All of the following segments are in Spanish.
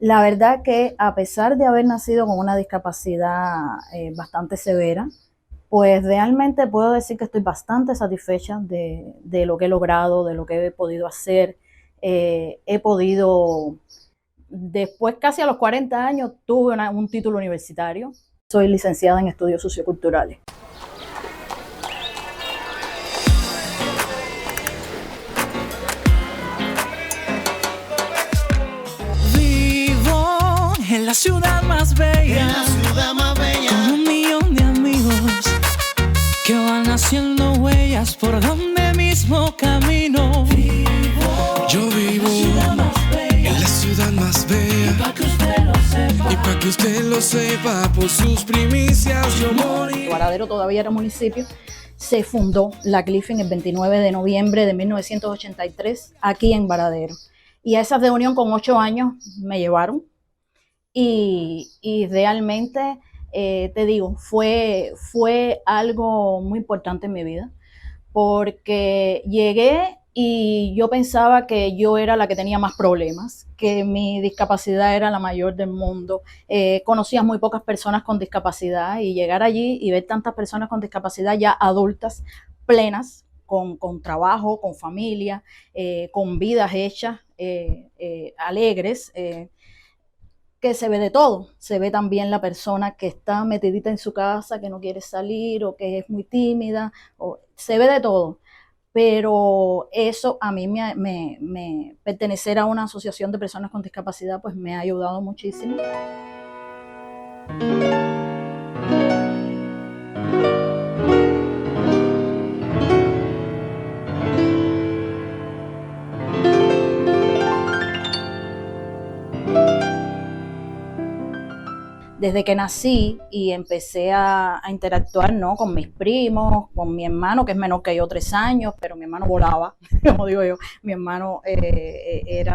La verdad que a pesar de haber nacido con una discapacidad bastante severa, pues realmente puedo decir que estoy bastante satisfecha de lo que he logrado, de lo que he podido hacer. He podido, después casi a los 40 años, tuve un título universitario. Soy licenciada en estudios socioculturales. Vivo en la ciudad más bella, con 1 millón de amigos que van haciendo huellas por donde mismo camino. Yo vivo en la ciudad más bella, y para que usted lo sepa, por sus primicias yo morí. Varadero todavía era municipio. Se fundó la Cliffing el 29 de noviembre de 1983 aquí en Varadero. Y a esa reunión con 8 años me llevaron y realmente, te digo, fue algo muy importante en mi vida, porque llegué y yo pensaba que yo era la que tenía más problemas, que mi discapacidad era la mayor del mundo. Conocía muy pocas personas con discapacidad y llegar allí y ver tantas personas con discapacidad ya adultas, plenas, con trabajo, con familia, con vidas hechas, alegres, que se ve de todo. Se ve también la persona que está metidita en su casa, que no quiere salir o que es muy tímida, se ve de todo. Pero eso a mí pertenecer a una asociación de personas con discapacidad pues me ha ayudado muchísimo. Desde que nací y empecé a interactuar, ¿no?, con mis primos, con mi hermano, que es menor que yo 3 años, pero mi hermano volaba, como digo yo. Mi hermano es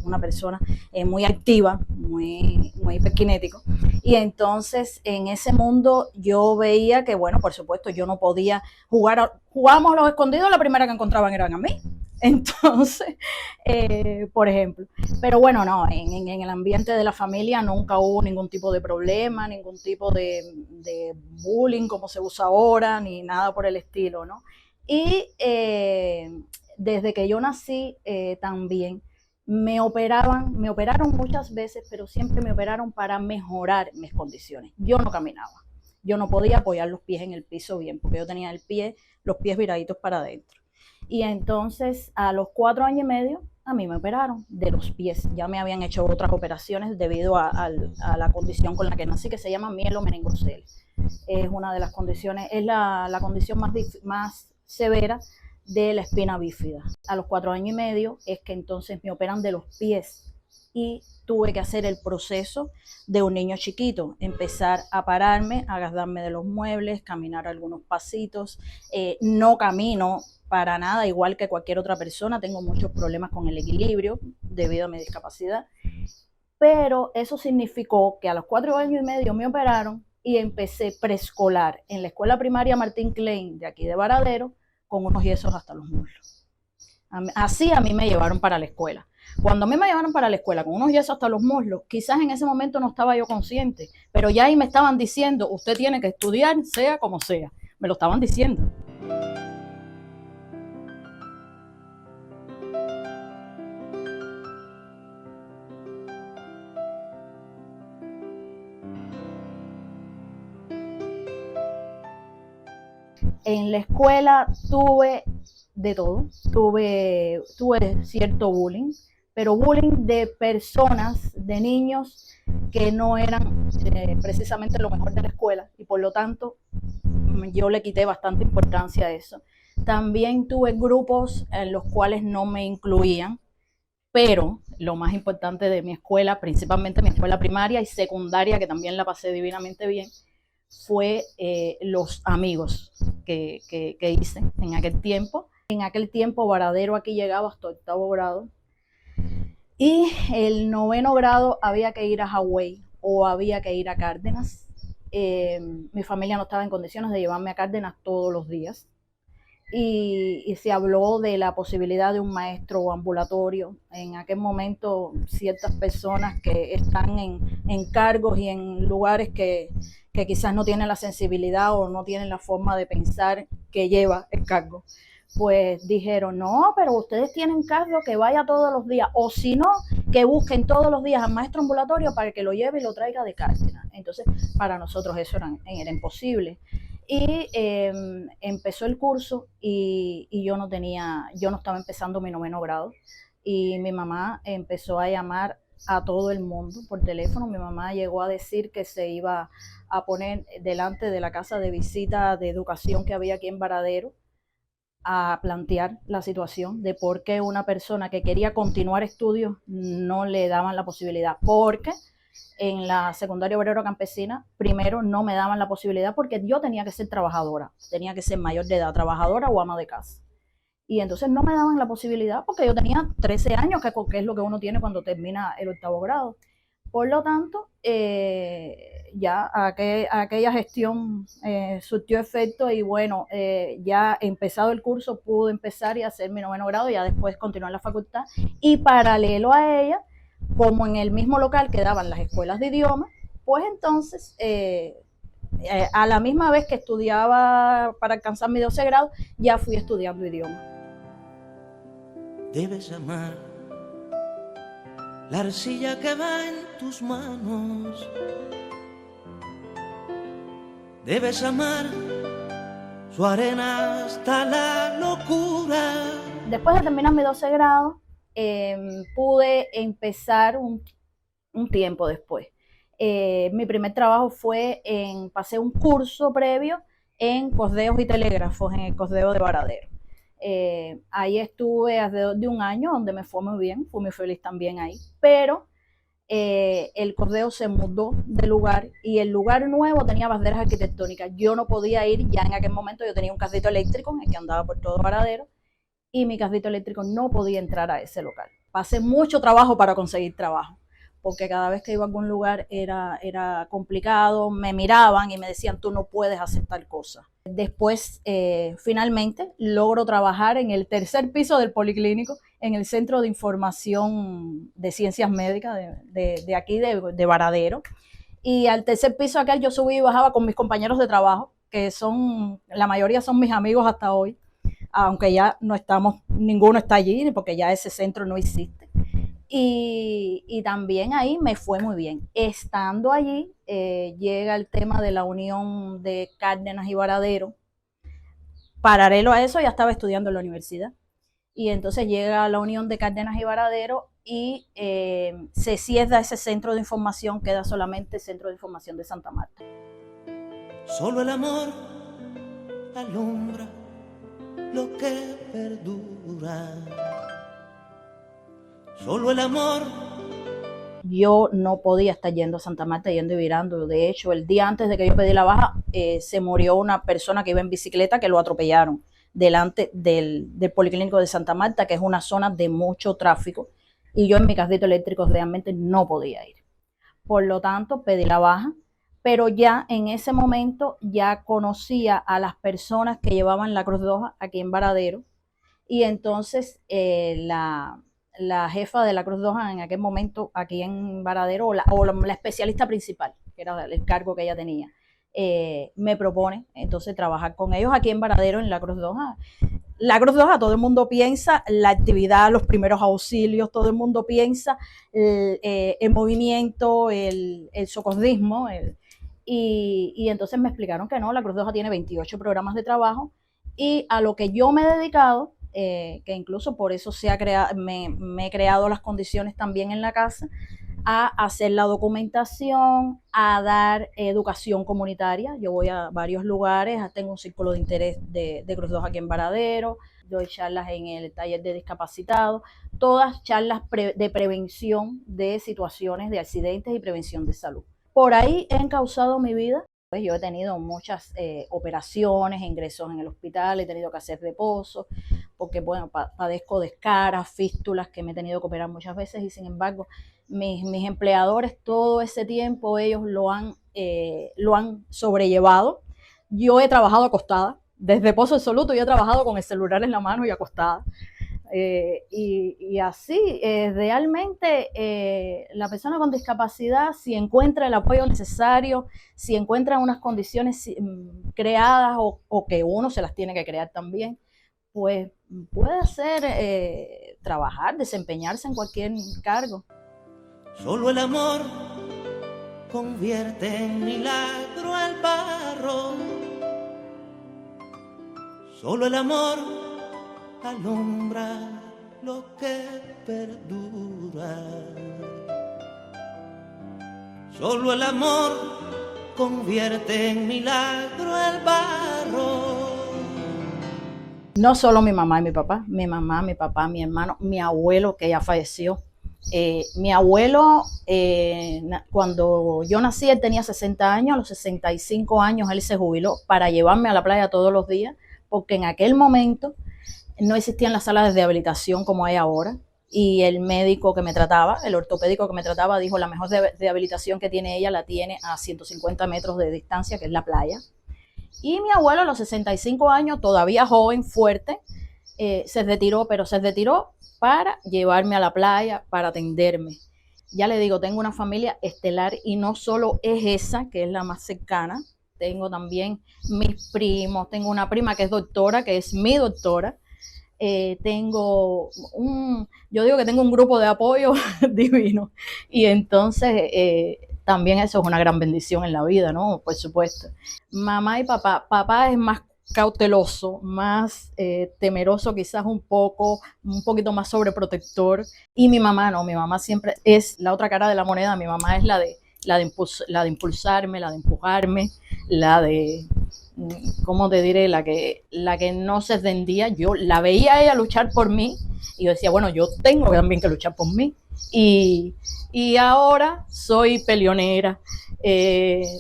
una persona muy activa, muy hiperkinético. Y entonces en ese mundo yo veía que, bueno, por supuesto, yo no podía jugábamos a los escondidos, la primera que encontraban eran a mí. Entonces, por ejemplo, pero bueno, no, en el ambiente de la familia nunca hubo ningún tipo de problema, ningún tipo de bullying como se usa ahora, ni nada por el estilo, ¿no? Y desde que yo nací también me operaron muchas veces, pero siempre me operaron para mejorar mis condiciones. Yo no caminaba, yo no podía apoyar los pies en el piso bien, porque yo tenía los pies viraditos para adentro. Y entonces a los 4 años y medio a mí me operaron de los pies. Ya me habían hecho otras operaciones debido a la condición con la que nací, que se llama mielomeningocele. Es una de las condiciones, es la condición más severa de la espina bífida. A los 4 años y medio es que entonces me operan de los pies y tuve que hacer el proceso de un niño chiquito, empezar a pararme, a agarrarme de los muebles, caminar algunos pasitos. No camino para nada igual que cualquier otra persona, tengo muchos problemas con el equilibrio debido a mi discapacidad, pero eso significó que a los 4 años y medio me operaron y empecé preescolar en la escuela primaria Martín Klein de aquí de Varadero con unos yesos hasta los muslos. Así a mí me llevaron para la escuela. Cuando a mí me llevaron para la escuela con unos yesos hasta los muslos, quizás en ese momento no estaba yo consciente, pero ya ahí me estaban diciendo, usted tiene que estudiar sea como sea. Me lo estaban diciendo. En la escuela tuve de todo, tuve cierto bullying, pero bullying de personas, de niños que no eran precisamente lo mejor de la escuela y por lo tanto yo le quité bastante importancia a eso. También tuve grupos en los cuales no me incluían, pero lo más importante de mi escuela, principalmente mi escuela primaria y secundaria, que también la pasé divinamente bien, fue los amigos que hice en aquel tiempo. En aquel tiempo Varadero aquí llegaba hasta 8º grado y el 9º grado había que ir a Hawái o había que ir a Cárdenas. Mi familia no estaba en condiciones de llevarme a Cárdenas todos los días y se habló de la posibilidad de un maestro ambulatorio. En aquel momento ciertas personas que están en cargos y en lugares que quizás no tienen la sensibilidad o no tienen la forma de pensar que lleva el cargo, pues dijeron, no, pero ustedes tienen cargo, que vaya todos los días, o si no, que busquen todos los días al maestro ambulatorio para que lo lleve y lo traiga de Cárdenas. Entonces, para nosotros eso era imposible. Y empezó el curso y yo no estaba empezando mi 9º grado, y mi mamá empezó a llamar a todo el mundo por teléfono. Mi mamá llegó a decir que se iba a poner delante de la casa de visita de educación que había aquí en Varadero a plantear la situación de por qué una persona que quería continuar estudios no le daban la posibilidad, porque en la secundaria obrero campesina primero no me daban la posibilidad porque yo tenía que ser trabajadora, tenía que ser mayor de edad, trabajadora o ama de casa. Y entonces no me daban la posibilidad porque yo tenía 13 años, que es lo que uno tiene cuando termina el 8º grado. Por lo tanto, ya aquella gestión surtió efecto y bueno, ya empezado el curso pude empezar y hacer mi 9º grado y ya después continuar en la facultad. Y paralelo a ella, como en el mismo local quedaban las escuelas de idiomas, pues entonces a la misma vez que estudiaba para alcanzar mi 12 grado, ya fui estudiando idiomas. Debes amar la arcilla que va en tus manos. Debes amar su arena hasta la locura. Después de terminar mi 12 grado, pude empezar un tiempo después. Mi primer trabajo fue pasé un curso previo en correos y telégrafos en el Correo de Varadero. Ahí estuve alrededor de un año, donde me fue muy bien, fui muy feliz también ahí, pero el correo se mudó de lugar y el lugar nuevo tenía banderas arquitectónicas. Yo no podía ir, ya en aquel momento yo tenía un carrito eléctrico en el que andaba por todo Varadero y mi carrito eléctrico no podía entrar a ese local. Pasé mucho trabajo para conseguir trabajo, porque cada vez que iba a algún lugar era complicado, me miraban y me decían, tú no puedes hacer tal cosa. Después, finalmente, logro trabajar en el 3er piso del Policlínico, en el Centro de Información de Ciencias Médicas de aquí, de Varadero. Y al 3er piso aquel yo subí y bajaba con mis compañeros de trabajo, que la mayoría son mis amigos hasta hoy, aunque ya no estamos, ninguno está allí, porque ya ese centro no existe. Y también ahí me fue muy bien. Estando allí, llega el tema de la unión de Cárdenas y Varadero. Paralelo a eso, ya estaba estudiando en la universidad. Y entonces llega la unión de Cárdenas y Varadero y se cierra ese centro de información, queda solamente el Centro de Información de Santa Marta. Solo el amor alumbra lo que perdura. Solo el amor. Yo no podía estar yendo a Santa Marta, yendo y virando. De hecho, el día antes de que yo pedí la baja, se murió una persona que iba en bicicleta, que lo atropellaron delante del Policlínico de Santa Marta, que es una zona de mucho tráfico, y yo en mi carrito eléctrico realmente no podía ir. Por lo tanto, pedí la baja, pero ya en ese momento ya conocía a las personas que llevaban la Cruz Roja aquí en Varadero, y entonces la jefa de la Cruz Roja en aquel momento aquí en Varadero, o la especialista principal, que era el cargo que ella tenía, me propone entonces trabajar con ellos aquí en Varadero en la Cruz Roja. La Cruz Roja, todo el mundo piensa la actividad, los primeros auxilios, todo el mundo piensa el movimiento, el socorrismo, y entonces me explicaron que no, la Cruz Roja tiene 28 programas de trabajo, y a lo que yo me he dedicado, que incluso por eso me he creado las condiciones también en la casa, a hacer la documentación, a dar educación comunitaria. Yo voy a varios lugares, tengo un círculo de interés de Cruz Roja aquí en Varadero, doy charlas en el taller de discapacitados, todas charlas de prevención de situaciones de accidentes y prevención de salud. Por ahí he encauzado mi vida. Pues yo he tenido muchas operaciones, ingresos en el hospital, he tenido que hacer reposo, porque bueno, padezco de escaras, fístulas, que me he tenido que operar muchas veces, y sin embargo mis empleadores todo ese tiempo ellos lo han sobrellevado. Yo he trabajado acostada, desde Pozo Absoluto yo he trabajado con el celular en la mano y acostada. Y así, realmente la persona con discapacidad, si encuentra el apoyo necesario, si encuentra unas condiciones creadas o que uno se las tiene que crear también, pues puede hacer, trabajar, desempeñarse en cualquier cargo. Solo el amor convierte en milagro el barro. Solo el amor alumbra lo que perdura. Solo el amor convierte en milagro el barro. No solo mi mamá y mi papá, mi mamá, mi papá, mi hermano, mi abuelo que ya falleció. Mi abuelo, cuando yo nací, él tenía 60 años, a los 65 años él se jubiló para llevarme a la playa todos los días, porque en aquel momento no existían las salas de rehabilitación como hay ahora, y el médico que me trataba, el ortopédico que me trataba, dijo la mejor rehabilitación que tiene ella la tiene a 150 metros de distancia, que es la playa. Y mi abuelo a los 65 años, todavía joven, fuerte, se retiró, pero se retiró para llevarme a la playa, para atenderme. Ya le digo, tengo una familia estelar y no solo es esa, que es la más cercana, tengo también mis primos, tengo una prima que es doctora, que es mi doctora, yo digo que tengo un grupo de apoyo divino, y entonces también eso es una gran bendición en la vida, ¿no? Por supuesto. Mamá y papá es más cauteloso, más temeroso, quizás un poquito más sobreprotector, y mi mamá no, mi mamá siempre es la otra cara de la moneda. Mi mamá es la de impulsarme, la de empujarme, la de, ¿cómo te diré? La que no se rendía. Yo la veía a ella luchar por mí y yo decía, bueno, yo tengo también que luchar por mí. Y ahora soy peleonera.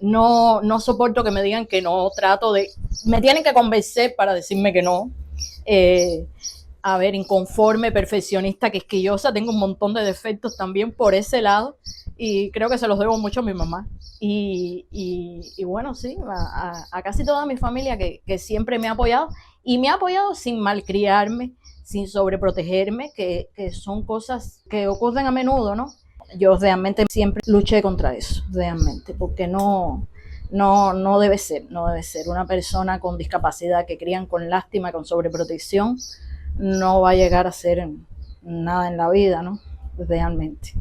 No soporto que me digan que no, me tienen que convencer para decirme que no. A ver, inconforme, perfeccionista, quisquillosa, tengo un montón de defectos también por ese lado, y creo que se los debo mucho a mi mamá. Y bueno, sí, a casi toda mi familia que siempre me ha apoyado, y me ha apoyado sin malcriarme, sin sobreprotegerme, que son cosas que ocurren a menudo, ¿no? Yo realmente siempre luché contra eso, realmente, porque no debe ser una persona con discapacidad que crían con lástima, con sobreprotección, no va a llegar a ser nada en la vida, ¿no? Realmente.